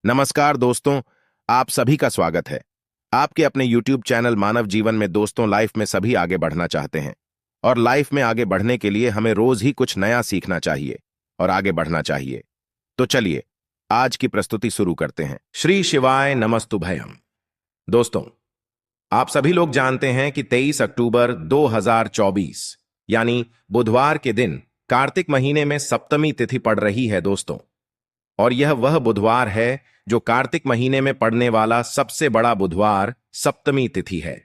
नमस्कार दोस्तों। आप सभी का स्वागत है आपके अपने YouTube चैनल मानव जीवन में। दोस्तों, लाइफ में सभी आगे बढ़ना चाहते हैं और लाइफ में आगे बढ़ने के लिए हमें रोज ही कुछ नया सीखना चाहिए और आगे बढ़ना चाहिए। तो चलिए आज की प्रस्तुति शुरू करते हैं। श्री शिवाय नमस्तुभयम। दोस्तों, आप सभी लोग जानते हैं कि 23 अक्टूबर 2024 यानी बुधवार के दिन कार्तिक महीने में सप्तमी तिथि पड़ रही है दोस्तों। और यह वह बुधवार है जो कार्तिक महीने में पड़ने वाला सबसे बड़ा बुधवार सप्तमी तिथि है,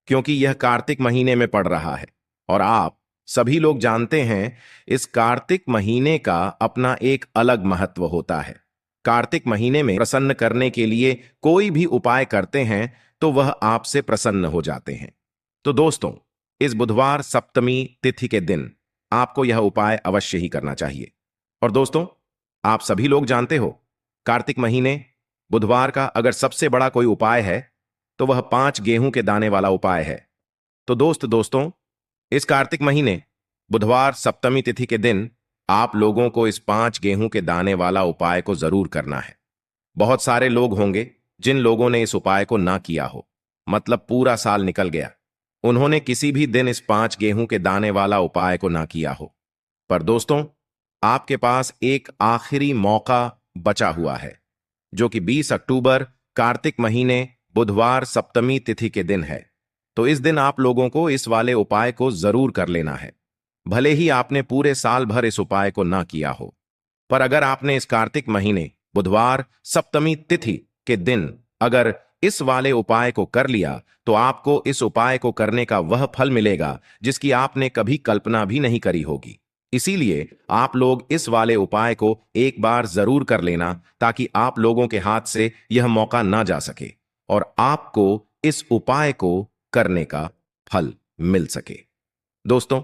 क्योंकि यह कार्तिक महीने में पड़ रहा है। और आप सभी लोग जानते हैं इस कार्तिक महीने का अपना एक अलग महत्व होता है। कार्तिक महीने में प्रसन्न करने के लिए कोई भी उपाय करते हैं तो वह आपसे प्रसन्न हो जाते हैं। तो दोस्तों, इस बुधवार सप्तमी तिथि के दिन आपको यह उपाय अवश्य ही करना चाहिए। और दोस्तों, आप सभी लोग जानते हो कार्तिक महीने बुधवार का अगर सबसे बड़ा कोई उपाय है तो वह 5 गेहूं के दाने वाला उपाय है। तो दोस्तों, इस कार्तिक महीने बुधवार सप्तमी तिथि के दिन आप लोगों को इस 5 गेहूं के दाने वाला उपाय को जरूर करना है। बहुत सारे लोग होंगे जिन लोगों ने इस उपाय को ना किया हो, मतलब पूरा साल निकल गया, उन्होंने किसी भी दिन इस 5 गेहूं के दाने वाला उपाय को ना किया हो। पर दोस्तों, आपके पास एक आखिरी मौका बचा हुआ है, जो कि 20 अक्टूबर कार्तिक महीने बुधवार सप्तमी तिथि के दिन है। तो इस दिन आप लोगों को इस वाले उपाय को जरूर कर लेना है, भले ही आपने पूरे साल भर इस उपाय को ना किया हो। पर अगर आपने इस कार्तिक महीने बुधवार सप्तमी तिथि के दिन अगर इस वाले उपाय को कर लिया तो आपको इस उपाय को करने का वह फल मिलेगा जिसकी आपने कभी कल्पना भी नहीं करी होगी। इसीलिए आप लोग इस वाले उपाय को एक बार जरूर कर लेना, ताकि आप लोगों के हाथ से यह मौका ना जा सके और आपको इस उपाय को करने का फल मिल सके। दोस्तों,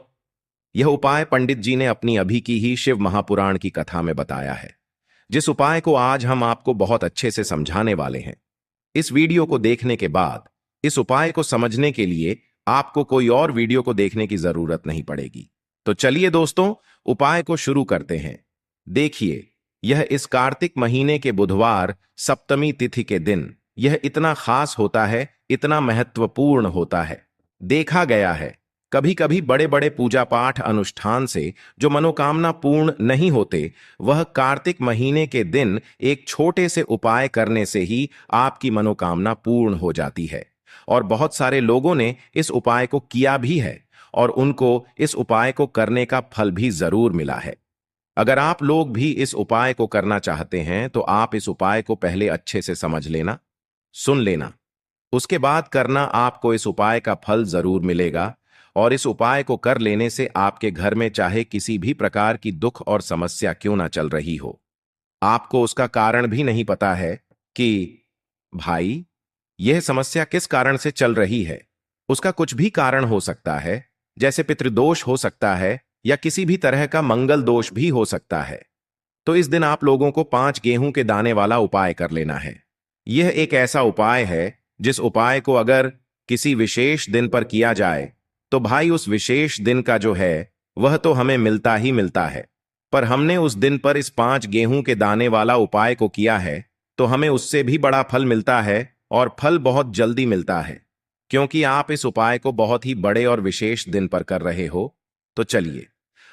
यह उपाय पंडित जी ने अपनी अभी की ही शिव महापुराण की कथा में बताया है, जिस उपाय को आज हम आपको बहुत अच्छे से समझाने वाले हैं। इस वीडियो को देखने के बाद इस उपाय को समझने के लिए आपको कोई और वीडियो को देखने की जरूरत नहीं पड़ेगी। तो चलिए दोस्तों, उपाय को शुरू करते हैं। देखिए, यह इस कार्तिक महीने के बुधवार सप्तमी तिथि के दिन यह इतना खास होता है, इतना महत्वपूर्ण होता है। देखा गया है कभी कभी बड़े बड़े पूजा पाठ अनुष्ठान से जो मनोकामना पूर्ण नहीं होते, वह कार्तिक महीने के दिन एक छोटे से उपाय करने से ही आपकी मनोकामना पूर्ण हो जाती है। और बहुत सारे लोगों ने इस उपाय को किया भी है और उनको इस उपाय को करने का फल भी जरूर मिला है। अगर आप लोग भी इस उपाय को करना चाहते हैं तो आप इस उपाय को पहले अच्छे से समझ लेना, सुन लेना, उसके बाद करना। आपको इस उपाय का फल जरूर मिलेगा और इस उपाय को कर लेने से आपके घर में चाहे किसी भी प्रकार की दुख और समस्या क्यों ना चल रही हो, आपको उसका कारण भी नहीं पता है कि भाई यह समस्या किस कारण से चल रही है। उसका कुछ भी कारण हो सकता है, जैसे पितृदोष हो सकता है या किसी भी तरह का मंगल दोष भी हो सकता है। तो इस दिन आप लोगों को 5 गेहूं के दाने वाला उपाय कर लेना है। यह एक ऐसा उपाय है जिस उपाय को अगर किसी विशेष दिन पर किया जाए तो भाई उस विशेष दिन का जो है वह तो हमें मिलता ही मिलता है। पर हमने उस दिन पर इस 5 गेहूं के दाने वाला उपाय को किया है तो हमें उससे भी बड़ा फल मिलता है और फल बहुत जल्दी मिलता है, क्योंकि आप इस उपाय को बहुत ही बड़े और विशेष दिन पर कर रहे हो। तो चलिए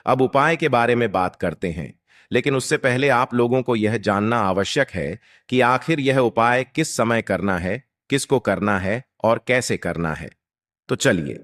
अब उपाय के बारे में बात करते हैं, लेकिन उससे पहले आप लोगों को यह जानना आवश्यक है कि आखिर यह उपाय किस समय करना है, किसको करना है और कैसे करना है। तो चलिए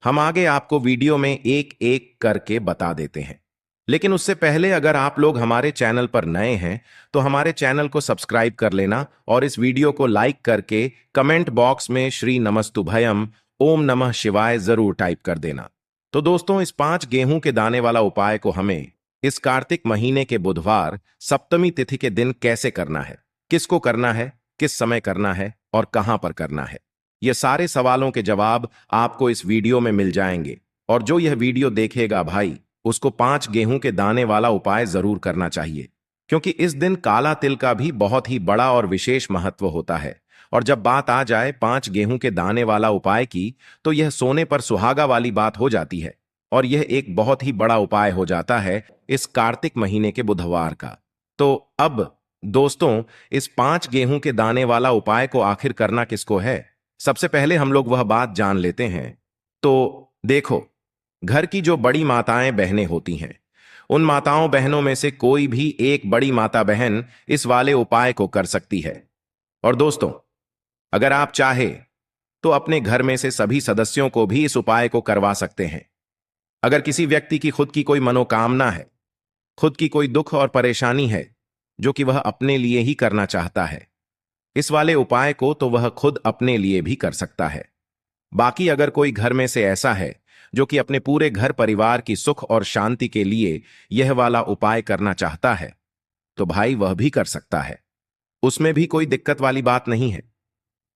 हम आगे आपको वीडियो में एक एक करके बता देते हैं। लेकिन उससे पहले अगर आप लोग हमारे चैनल पर नए हैं तो हमारे चैनल को सब्सक्राइब कर लेना और इस वीडियो को लाइक करके कमेंट बॉक्स में श्री नमस्तुभयम ओम नमः शिवाय जरूर टाइप कर देना। तो दोस्तों, इस 5 गेहूं के दाने वाला उपाय को हमें इस कार्तिक महीने के बुधवार सप्तमी तिथि के दिन कैसे करना है, किसको करना है, किस समय करना है और कहां पर करना है, ये सारे सवालों के जवाब आपको इस वीडियो में मिल जाएंगे। और जो यह वीडियो देखेगा भाई, उसको 5 गेहूं के दाने वाला उपाय जरूर करना चाहिए, क्योंकि इस दिन काला तिल का भी बहुत ही बड़ा और विशेष महत्व होता है। और जब बात आ जाए 5 गेहूं के दाने वाला उपाय की, तो यह सोने पर सुहागा वाली बात हो जाती है और यह एक बहुत ही बड़ा उपाय हो जाता है इस कार्तिक महीने के बुधवार का। तो अब दोस्तों, इस 5 गेहूं के दाने वाला उपाय को आखिर करना किसको है? सबसे पहले हम लोग वह बात जान लेते हैं। तो देखो, घर की जो बड़ी माताएं बहनें होती हैं, उन माताओं बहनों में से कोई भी एक बड़ी माता बहन इस वाले उपाय को कर सकती है। और दोस्तों, अगर आप चाहे तो अपने घर में से सभी सदस्यों को भी इस उपाय को करवा सकते हैं। अगर किसी व्यक्ति की खुद की कोई मनोकामना है, खुद की कोई दुख और परेशानी है जो कि वह अपने लिए ही करना चाहता है, इस वाले उपाय को तो वह खुद अपने लिए भी कर सकता है। बाकी अगर कोई घर में से ऐसा है जो कि अपने पूरे घर परिवार की सुख और शांति के लिए यह वाला उपाय करना चाहता है, तो भाई वह भी कर सकता है। उसमें भी कोई दिक्कत वाली बात नहीं है।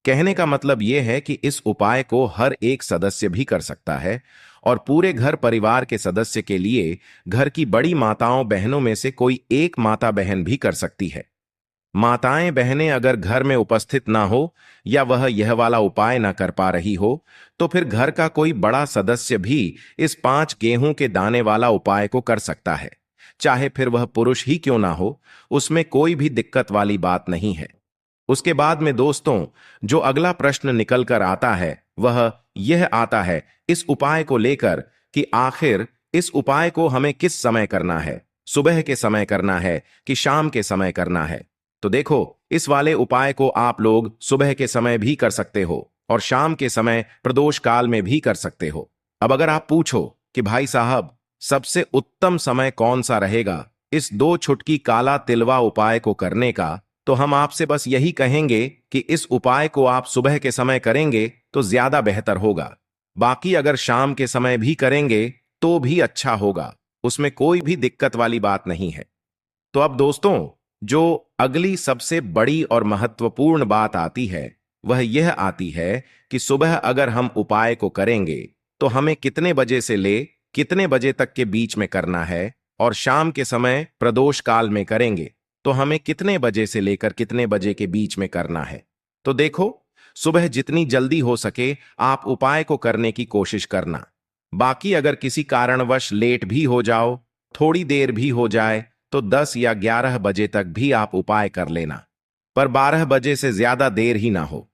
कहने का मतलब यह है कि इस उपाय को हर एक सदस्य भी कर सकता है और पूरे घर परिवार के सदस्य के लिए घर की बड़ी माताओं बहनों में से कोई एक माता बहन भी कर सकती है। माताएं बहनें अगर घर में उपस्थित ना हो या वह यह वाला उपाय ना कर पा रही हो, तो फिर घर का कोई बड़ा सदस्य भी इस 5 गेहूं के दाने वाला उपाय को कर सकता है। चाहे फिर वह पुरुष ही क्यों ना हो, उसमें कोई भी दिक्कत वाली बात नहीं है। उसके बाद में दोस्तों, जो अगला प्रश्न निकल कर आता है वह यह आता है इस उपाय को लेकर कि आखिर इस उपाय को हमें किस समय करना है, सुबह के समय करना है कि शाम के समय करना है। तो देखो, इस वाले उपाय को आप लोग सुबह के समय भी कर सकते हो और शाम के समय प्रदोष काल में भी कर सकते हो। अब अगर आप पूछो कि भाई साहब, सबसे उत्तम समय कौन सा रहेगा इस 2 छुटकी काला तिलवा उपाय को करने का, तो हम आपसे बस यही कहेंगे कि इस उपाय को आप सुबह के समय करेंगे तो ज्यादा बेहतर होगा। बाकी अगर शाम के समय भी करेंगे तो भी अच्छा होगा, उसमें कोई भी दिक्कत वाली बात नहीं है। तो अब दोस्तों, जो अगली सबसे बड़ी और महत्वपूर्ण बात आती है वह यह आती है कि सुबह अगर हम उपाय को करेंगे तो हमें कितने बजे से ले कितने बजे तक के बीच में करना है, और शाम के समय प्रदोष काल में करेंगे तो हमें कितने बजे से लेकर कितने बजे के बीच में करना है। तो देखो, सुबह जितनी जल्दी हो सके आप उपाय को करने की कोशिश करना। बाकी अगर किसी कारणवश लेट भी हो जाओ, थोड़ी देर भी हो जाए, तो 10 या 11 बजे तक भी आप उपाय कर लेना, पर 12 बजे से ज्यादा देर ही ना हो।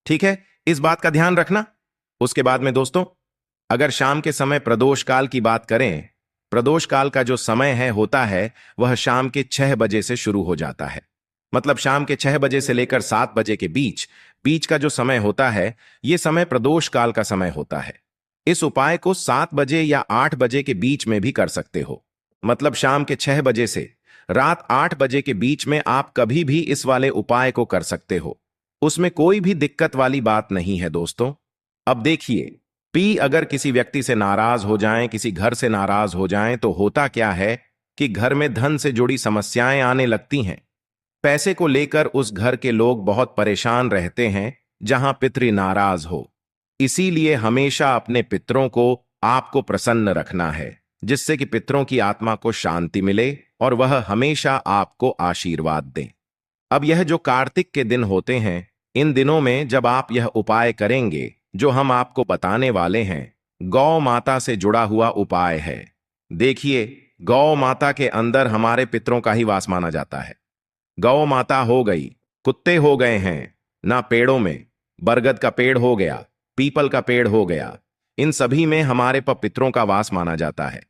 ठीक है, इस बात का ध्यान रखना। उसके बाद में दोस्तों, अगर शाम के समय प्रदोष काल की बात करें, प्रदोष काल का जो समय है होता है वह शाम के 6 बजे से शुरू हो जाता है। मतलब शाम के 6 बजे से लेकर 7 बजे के बीच बीच का जो समय होता है, यह समय प्रदोष काल का समय होता है। इस उपाय को 7 बजे या 8 बजे के बीच में भी कर सकते हो। मतलब शाम के 6 बजे से रात 8 बजे के बीच में आप कभी भी इस वाले उपाय को कर सकते हो, उसमें कोई भी दिक्कत वाली बात नहीं है दोस्तों। अब देखिए, पी अगर किसी व्यक्ति से नाराज हो जाएं, किसी घर से नाराज हो जाएं, तो होता क्या है कि घर में धन से जुड़ी समस्याएं आने लगती हैं। पैसे को लेकर उस घर के लोग बहुत परेशान रहते हैं जहां पितृ नाराज हो। इसीलिए हमेशा अपने पितरों को आपको प्रसन्न रखना है, जिससे कि पितरों की आत्मा को शांति मिले और वह हमेशा आपको आशीर्वाद दें। अब यह जो कार्तिक के दिन होते हैं, इन दिनों में जब आप यह उपाय करेंगे जो हम आपको बताने वाले हैं, गौ माता से जुड़ा हुआ उपाय है। देखिए, गौ माता के अंदर हमारे पितरों का ही वास माना जाता है। गौ माता हो गई, कुत्ते हो गए हैं, ना पेड़ों में बरगद का पेड़ हो गया, पीपल का पेड़ हो गया, इन सभी में हमारे पितरों का वास माना जाता है।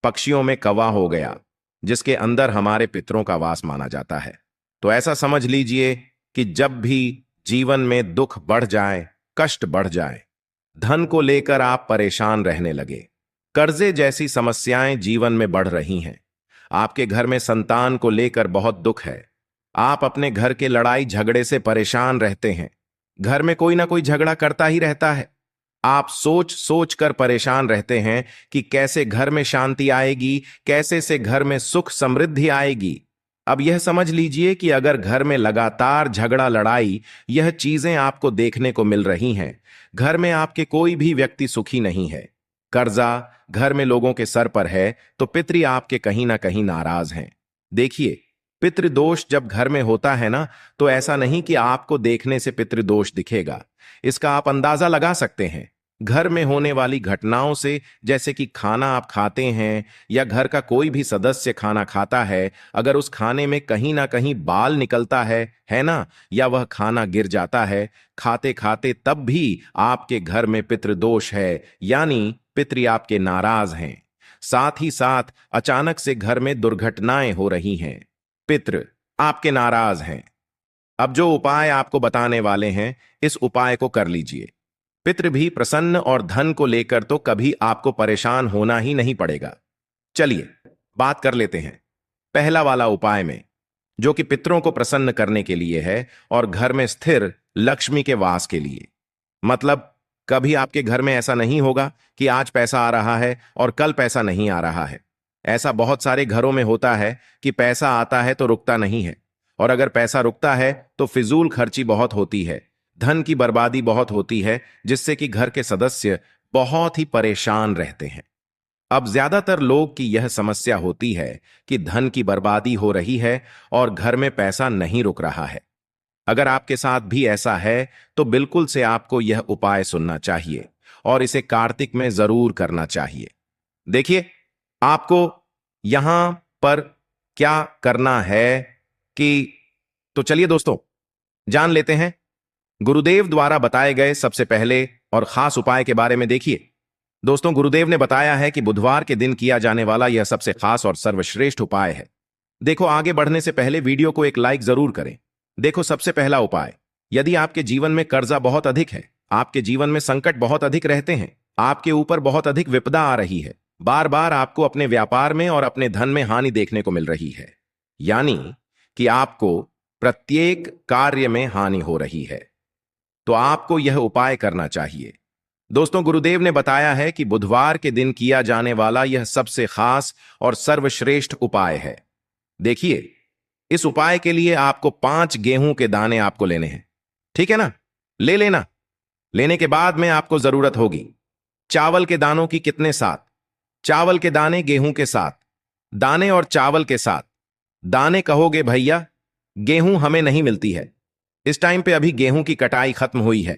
पक्षियों में कौवा हो गया, जिसके अंदर हमारे पितरों का वास माना जाता है। तो ऐसा समझ लीजिए कि जब भी जीवन में दुख बढ़ जाए, कष्ट बढ़ जाए, धन को लेकर आप परेशान रहने लगे, कर्जे जैसी समस्याएं जीवन में बढ़ रही हैं, आपके घर में संतान को लेकर बहुत दुख है, आप अपने घर के लड़ाई झगड़े से परेशान रहते हैं, घर में कोई ना कोई झगड़ा करता ही रहता है, आप सोच सोच कर परेशान रहते हैं कि कैसे घर में शांति आएगी, कैसे से घर में सुख समृद्धि आएगी। अब यह समझ लीजिए कि अगर घर में लगातार झगड़ा लड़ाई यह चीजें आपको देखने को मिल रही हैं, घर में आपके कोई भी व्यक्ति सुखी नहीं है, कर्जा घर में लोगों के सर पर है, तो पितृ आपके कहीं ना कहीं नाराज हैं। देखिए, पितृदोष जब घर में होता है ना, तो ऐसा नहीं कि आपको देखने से पितृदोष दिखेगा, इसका आप अंदाजा लगा सकते हैं। घर में होने वाली घटनाओं से, जैसे कि खाना आप खाते हैं या घर का कोई भी सदस्य खाना खाता है, अगर उस खाने में कहीं ना कहीं बाल निकलता है ना, या वह खाना गिर जाता है खाते खाते, तब भी आपके घर में पितृदोष है, यानी पितृ आपके नाराज हैं। साथ ही साथ अचानक से घर में दुर्घटनाएं हो रही हैं, पितृ आपके नाराज हैं। अब जो उपाय आपको बताने वाले हैं, इस उपाय को कर लीजिए। पितृ भी प्रसन्न और धन को लेकर तो कभी आपको परेशान होना ही नहीं पड़ेगा। चलिए बात कर लेते हैं पहला वाला उपाय में, जो कि पितरों को प्रसन्न करने के लिए है और घर में स्थिर लक्ष्मी के वास के लिए। मतलब कभी आपके घर में ऐसा नहीं होगा कि आज पैसा आ रहा है और कल पैसा नहीं आ रहा है। ऐसा बहुत सारे घरों में होता है कि पैसा आता है तो रुकता नहीं है, और अगर पैसा रुकता है तो फिजूल खर्ची बहुत होती है, धन की बर्बादी बहुत होती है, जिससे कि घर के सदस्य बहुत ही परेशान रहते हैं। अब ज्यादातर लोग की यह समस्या होती है कि धन की बर्बादी हो रही है और घर में पैसा नहीं रुक रहा है। अगर आपके साथ भी ऐसा है तो बिल्कुल से आपको यह उपाय सुनना चाहिए और इसे कार्तिक में जरूर करना चाहिए। देखिए, आपको यहां पर क्या करना है कि, तो चलिए दोस्तों जान लेते हैं गुरुदेव द्वारा बताए गए सबसे पहले और खास उपाय के बारे में। देखिए दोस्तों, गुरुदेव ने बताया है कि बुधवार के दिन किया जाने वाला यह सबसे खास और सर्वश्रेष्ठ उपाय है। देखो, आगे बढ़ने से पहले वीडियो को एक लाइक जरूर करें। देखो, सबसे पहला उपाय, यदि आपके जीवन में कर्जा बहुत अधिक है, आपके जीवन में संकट बहुत अधिक रहते हैं, आपके ऊपर बहुत अधिक विपदा आ रही है, बार बार आपको अपने व्यापार में और अपने धन में हानि देखने को मिल रही है, यानी कि आपको प्रत्येक कार्य में हानि हो रही है, तो आपको यह उपाय करना चाहिए। दोस्तों, गुरुदेव ने बताया है कि बुधवार के दिन किया जाने वाला यह सबसे खास और सर्वश्रेष्ठ उपाय है। देखिए, इस उपाय के लिए आपको 5 गेहूं के दाने आपको लेने हैं, ठीक है ना? ले लेना। लेने के बाद में आपको जरूरत होगी चावल के दानों की। कितने? 7 चावल के दाने गेहूं के साथ, दाने और चावल के साथ। दाने कहोगे भैया, गेहूं हमें नहीं मिलती है इस टाइम पे, अभी गेहूं की कटाई खत्म हुई है।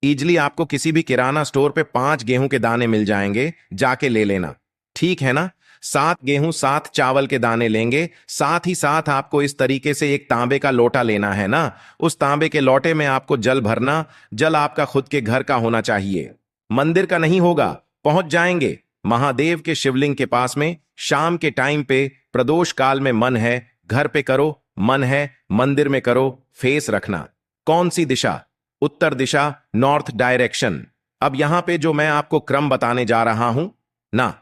इजली आपको किसी भी किराना स्टोर पे 5 गेहूं के दाने मिल जाएंगे, जाके ले लेना, ठीक है ना? 7 गेहूं 7 चावल के दाने लेंगे। साथ ही साथ आपको इस तरीके से एक तांबे का लोटा लेना है ना, उस तांबे के लोटे में आपको जल भरना। जल आपका खुद के घर का होना चाहिए, मंदिर का नहीं होगा। पहुंच जाएंगे महादेव के शिवलिंग के पास में। शाम के टाइम पे प्रदोष काल में मन है घर पे करो, मन है मंदिर में करो। फेस रखना कौन सी दिशा? उत्तर दिशा, नॉर्थ डायरेक्शन। अब यहां पे जो मैं आपको क्रम बताने जा रहा हूं ना,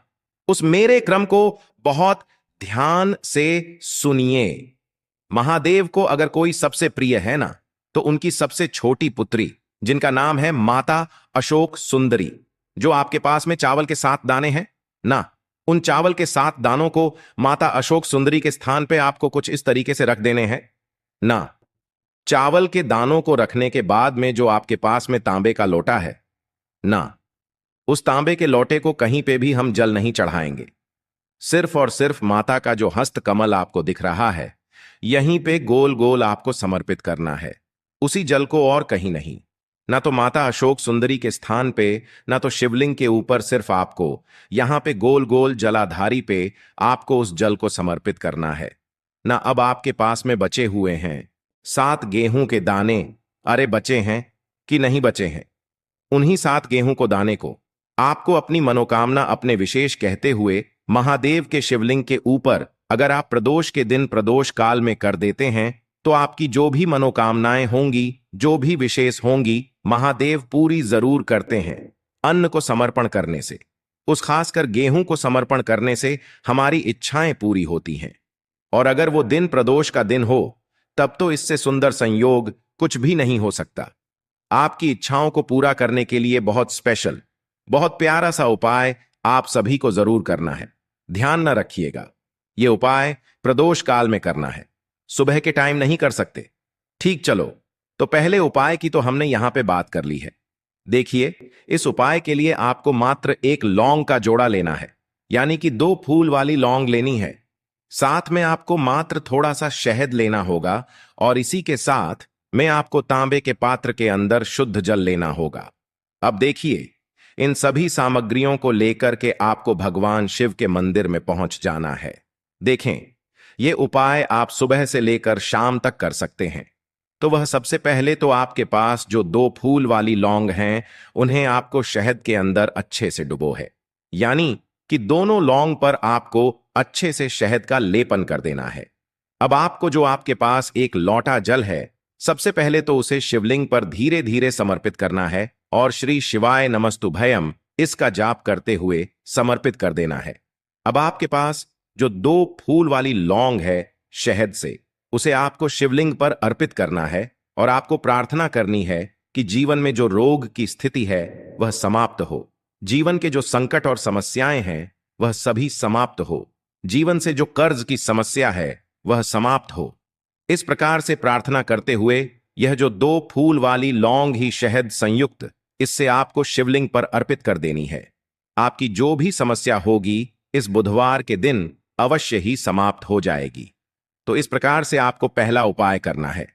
उस मेरे क्रम को बहुत ध्यान से सुनिए। महादेव को अगर कोई सबसे प्रिय है ना, तो उनकी सबसे छोटी पुत्री, जिनका नाम है माता अशोक सुंदरी, जो आपके पास में चावल के 7 दाने हैं ना, उन चावल के 7 दानों को माता अशोक सुंदरी के स्थान पे आपको कुछ इस तरीके से रख देने हैं ना। चावल के दानों को रखने के बाद में जो आपके पास में तांबे का लोटा है ना, उस तांबे के लोटे को कहीं पे भी हम जल नहीं चढ़ाएंगे। सिर्फ और सिर्फ माता का जो हस्त कमल आपको दिख रहा है, यहीं पे गोल गोल आपको समर्पित करना है, उसी जल को, और कहीं नहीं। ना तो माता अशोक सुंदरी के स्थान पे, ना तो शिवलिंग के ऊपर, सिर्फ आपको यहां पे गोल गोल जलाधारी पे आपको उस जल को समर्पित करना है ना। अब आपके पास में बचे हुए हैं 7 गेहूं के दाने। अरे बचे हैं कि नहीं बचे हैं? उन्हीं 7 गेहूं को दाने को आपको अपनी मनोकामना अपने विशेष कहते हुए महादेव के शिवलिंग के ऊपर, अगर आप प्रदोष के दिन प्रदोष काल में कर देते हैं, तो आपकी जो भी मनोकामनाएं होंगी, जो भी विशेष होंगी, महादेव पूरी जरूर करते हैं। अन्न को समर्पण करने से, उस खासकर गेहूं को समर्पण करने से हमारी इच्छाएं पूरी होती हैं। और अगर वो दिन प्रदोष का दिन हो, तब तो इससे सुंदर संयोग कुछ भी नहीं हो सकता। आपकी इच्छाओं को पूरा करने के लिए बहुत स्पेशल, बहुत प्यारा सा उपाय आप सभी को जरूर करना है। ध्यान न रखिएगा, यह उपाय प्रदोष काल में करना है, सुबह के टाइम नहीं कर सकते। ठीक, चलो तो पहले उपाय की तो हमने यहां पे बात कर ली है। देखिए, इस उपाय के लिए आपको मात्र 1 लौंग का जोड़ा लेना है, यानी कि 2 फूल वाली लौंग लेनी है। साथ में आपको मात्र थोड़ा सा शहद लेना होगा, और इसी के साथ में आपको तांबे के पात्र के अंदर शुद्ध जल लेना होगा। अब देखिए, इन सभी सामग्रियों को लेकर के आपको भगवान शिव के मंदिर में पहुंच जाना है। देखें, ये उपाय आप सुबह से लेकर शाम तक कर सकते हैं। तो वह सबसे पहले तो आपके पास जो 2 फूल वाली लौंग हैं, उन्हें आपको शहद के अंदर अच्छे से डुबो है। यानी कि दोनों लौंग पर आपको अच्छे से शहद का लेपन कर देना है। अब आपको जो आपके पास एक लौटा जल है, सबसे पहले तो उसे शिवलिंग पर धीरे धीरे समर्पित करना है और श्री शिवाय नमस्तुभयम इसका जाप करते हुए समर्पित कर देना है। अब आपके पास जो 2 फूल वाली लौंग है शहद से, उसे आपको शिवलिंग पर अर्पित करना है और आपको प्रार्थना करनी है कि जीवन में जो रोग की स्थिति है वह समाप्त हो, जीवन के जो संकट और समस्याएं हैं वह सभी समाप्त हो, जीवन से जो कर्ज की समस्या है वह समाप्त हो। इस प्रकार से प्रार्थना करते हुए यह जो 2 फूल वाली लौंग ही शहद संयुक्त, इससे आपको शिवलिंग पर अर्पित कर देनी है। आपकी जो भी समस्या होगी इस बुधवार के दिन अवश्य ही समाप्त हो जाएगी। तो इस प्रकार से आपको पहला उपाय करना है।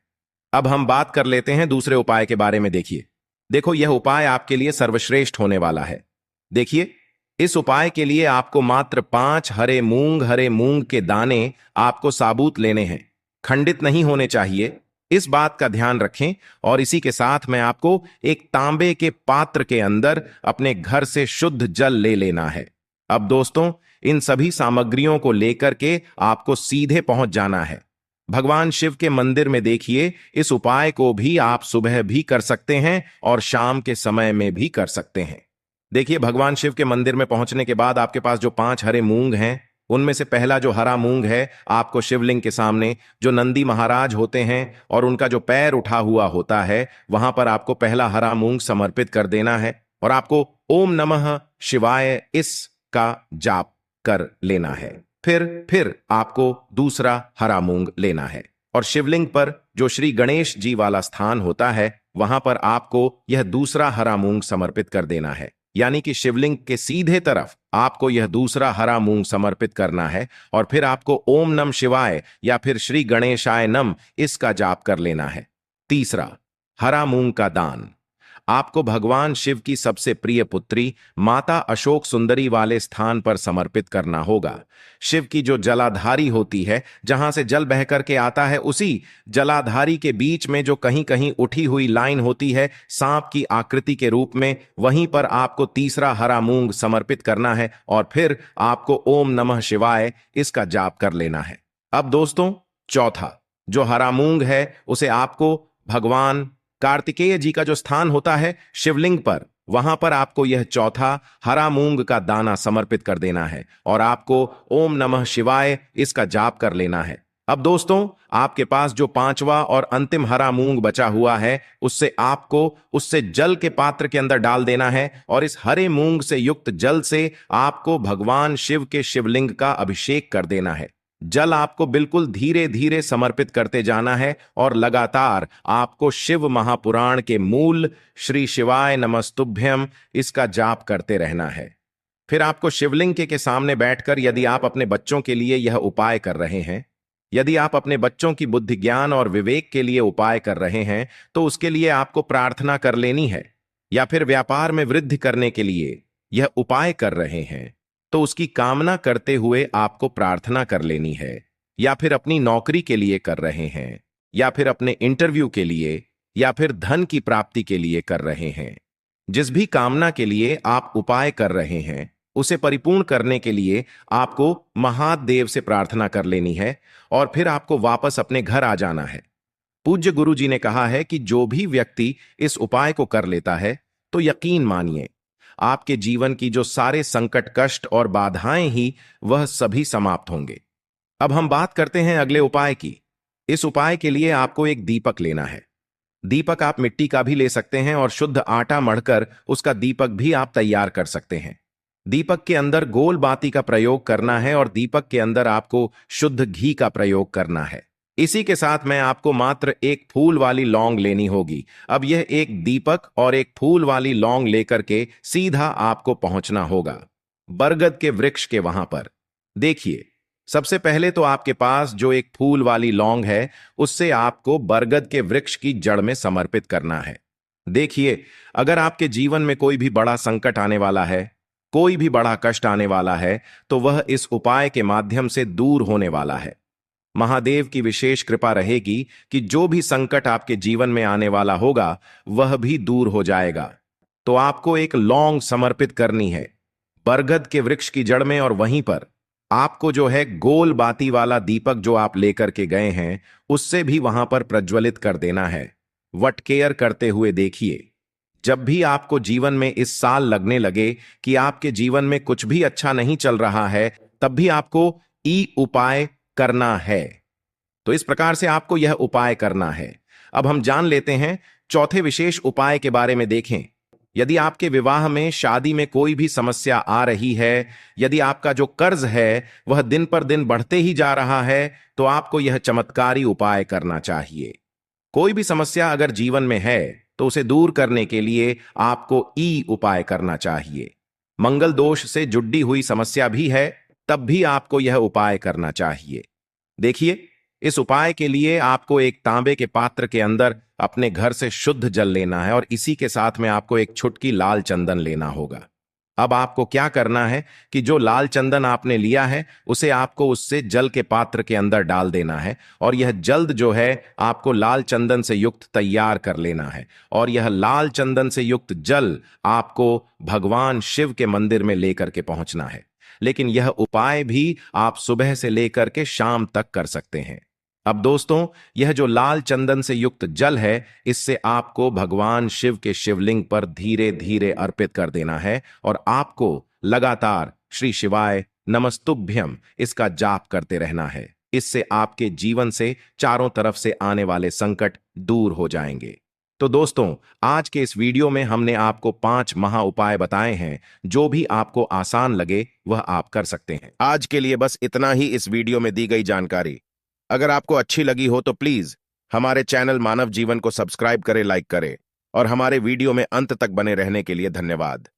अब हम बात कर लेते हैं दूसरे उपाय के बारे में। देखो, यह उपाय आपके लिए सर्वश्रेष्ठ होने वाला है। देखिए, इस उपाय के लिए आपको मात्र 5 हरे मूंग के दाने आपको साबुत लेने हैं, खंडित नहीं होने चाहिए, इस बात का ध्यान रखें। और इसी के साथ में आपको एक तांबे के पात्र के अंदर अपने घर से शुद्ध जल ले लेना है। अब दोस्तों, इन सभी सामग्रियों को लेकर के आपको सीधे पहुंच जाना है भगवान शिव के मंदिर में। देखिए, इस उपाय को भी आप सुबह भी कर सकते हैं और शाम के समय में भी कर सकते हैं। देखिए, भगवान शिव के मंदिर में पहुंचने के बाद आपके पास जो 5 हरे मूंग हैं, उनमें से पहला जो हरा मूंग है, आपको शिवलिंग के सामने जो नंदी महाराज होते हैं और उनका जो पैर उठा हुआ होता है, वहां पर आपको पहला हरा मूंग समर्पित कर देना है और आपको ओम नमः शिवाय इसका जाप कर लेना है। फिर आपको दूसरा हरा मूंग लेना है और शिवलिंग पर जो श्री गणेश जी वाला स्थान होता है, वहां पर आपको यह दूसरा हरा मूंग समर्पित कर देना है। यानी कि शिवलिंग के सीधे तरफ आपको यह दूसरा हरा मूंग समर्पित करना है और फिर आपको ओम नम शिवाय या फिर श्री गणेशाय नम इसका जाप कर लेना है। तीसरा, हरा मूंग का दान आपको भगवान शिव की सबसे प्रिय पुत्री माता अशोक सुंदरी वाले स्थान पर समर्पित करना होगा। शिव की जो जलाधारी होती है, जहां से जल बह करके आता है, उसी जलाधारी के बीच में जो कहीं कहीं उठी हुई लाइन होती है सांप की आकृति के रूप में, वहीं पर आपको तीसरा हरा मूंग समर्पित करना है और फिर आपको ओम नमः शिवाय इसका जाप कर लेना है। अब दोस्तों, चौथा जो हरा मूंग है, उसे आपको भगवान कार्तिकेय जी का जो स्थान होता है शिवलिंग पर, वहां पर आपको यह चौथा हरा मूंग का दाना समर्पित कर देना है और आपको ओम नमः शिवाय इसका जाप कर लेना है। अब दोस्तों, आपके पास जो 5वां और अंतिम हरा मूंग बचा हुआ है, उससे जल के पात्र के अंदर डाल देना है और इस हरे मूंग से युक्त जल से आपको भगवान शिव के शिवलिंग का अभिषेक कर देना है। जल आपको बिल्कुल धीरे धीरे समर्पित करते जाना है और लगातार आपको शिव महापुराण के मूल श्री शिवाय नमस्तुभ्यम इसका जाप करते रहना है। फिर आपको शिवलिंग के सामने बैठकर, यदि आप अपने बच्चों के लिए यह उपाय कर रहे हैं, यदि आप अपने बच्चों की बुद्धि ज्ञान और विवेक के लिए उपाय कर रहे हैं, तो उसके लिए आपको प्रार्थना कर लेनी है। या फिर व्यापार में वृद्धि करने के लिए यह उपाय कर रहे हैं, तो उसकी कामना करते हुए आपको प्रार्थना कर लेनी है। या फिर अपनी नौकरी के लिए कर रहे हैं, या फिर अपने इंटरव्यू के लिए, या फिर धन की प्राप्ति के लिए कर रहे हैं, जिस भी कामना के लिए आप उपाय कर रहे हैं, उसे परिपूर्ण करने के लिए आपको महादेव से प्रार्थना कर लेनी है और फिर आपको वापस अपने घर आ जाना है। पूज्य गुरु जी ने कहा है कि जो भी व्यक्ति इस उपाय को कर लेता है, तो यकीन मानिए आपके जीवन की जो सारे संकट, कष्ट और बाधाएं ही वह सभी समाप्त होंगे। अब हम बात करते हैं अगले उपाय की। इस उपाय के लिए आपको एक दीपक लेना है। दीपक आप मिट्टी का भी ले सकते हैं और शुद्ध आटा मढ़कर उसका दीपक भी आप तैयार कर सकते हैं। दीपक के अंदर गोल बाती का प्रयोग करना है और दीपक के अंदर आपको शुद्ध घी का प्रयोग करना है। इसी के साथ में आपको मात्र एक फूल वाली लौंग लेनी होगी। अब यह एक दीपक और एक फूल वाली लौंग लेकर के सीधा आपको पहुंचना होगा बरगद के वृक्ष के वहां पर। देखिए, सबसे पहले तो आपके पास जो एक फूल वाली लौंग है, उससे आपको बरगद के वृक्ष की जड़ में समर्पित करना है। देखिए, अगर आपके जीवन में कोई भी बड़ा संकट आने वाला है, कोई भी बड़ा कष्ट आने वाला है, तो वह इस उपाय के माध्यम से दूर होने वाला है। महादेव की विशेष कृपा रहेगी कि जो भी संकट आपके जीवन में आने वाला होगा, वह भी दूर हो जाएगा। तो आपको एक लौंग समर्पित करनी है बरगद के वृक्ष की जड़ में, और वहीं पर आपको जो है गोल बाती वाला दीपक जो आप लेकर के गए हैं, उससे भी वहां पर प्रज्वलित कर देना है। वट केयर करते हुए देखिए, जब भी आपको जीवन में इस साल लगने लगे कि आपके जीवन में कुछ भी अच्छा नहीं चल रहा है, तब भी आपको ई उपाय करना है। तो इस प्रकार से आपको यह उपाय करना है। अब हम जान लेते हैं चौथे विशेष उपाय के बारे में। देखें, यदि आपके विवाह में, शादी में कोई भी समस्या आ रही है, यदि आपका जो कर्ज है वह दिन पर दिन बढ़ते ही जा रहा है, तो आपको यह चमत्कारी उपाय करना चाहिए। कोई भी समस्या अगर जीवन में है, तो उसे दूर करने के लिए आपको ई उपाय करना चाहिए। मंगल दोष से जुड़ी हुई समस्या भी है, तब भी आपको यह उपाय करना चाहिए। देखिए, इस उपाय के लिए आपको एक तांबे के पात्र के अंदर अपने घर से शुद्ध जल लेना है, और इसी के साथ में आपको एक छुटकी लाल चंदन लेना होगा। अब आपको क्या करना है कि जो लाल चंदन आपने लिया है, उसे आपको उससे जल के पात्र के अंदर डाल देना है, और यह जल्द जो है आपको लाल चंदन से युक्त तैयार कर लेना है। और यह लाल चंदन से युक्त जल आपको भगवान शिव के मंदिर में लेकर के पहुंचना है। लेकिन यह उपाय भी आप सुबह से लेकर के शाम तक कर सकते हैं। अब दोस्तों, यह जो लाल चंदन से युक्त जल है, इससे आपको भगवान शिव के शिवलिंग पर धीरे धीरे अर्पित कर देना है, और आपको लगातार श्री शिवाय नमस्तुभ्यम इसका जाप करते रहना है। इससे आपके जीवन से चारों तरफ से आने वाले संकट दूर हो जाएंगे। तो दोस्तों, आज के इस वीडियो में हमने आपको 5 महा उपाय बताए हैं। जो भी आपको आसान लगे वह आप कर सकते हैं। आज के लिए बस इतना ही इस वीडियो में दी गई जानकारी। अगर आपको अच्छी लगी हो तो प्लीज हमारे चैनल मानव जीवन को सब्सक्राइब करें, लाइक करें, और हमारे वीडियो में अंत तक बने रहने के लिए धन्यवाद।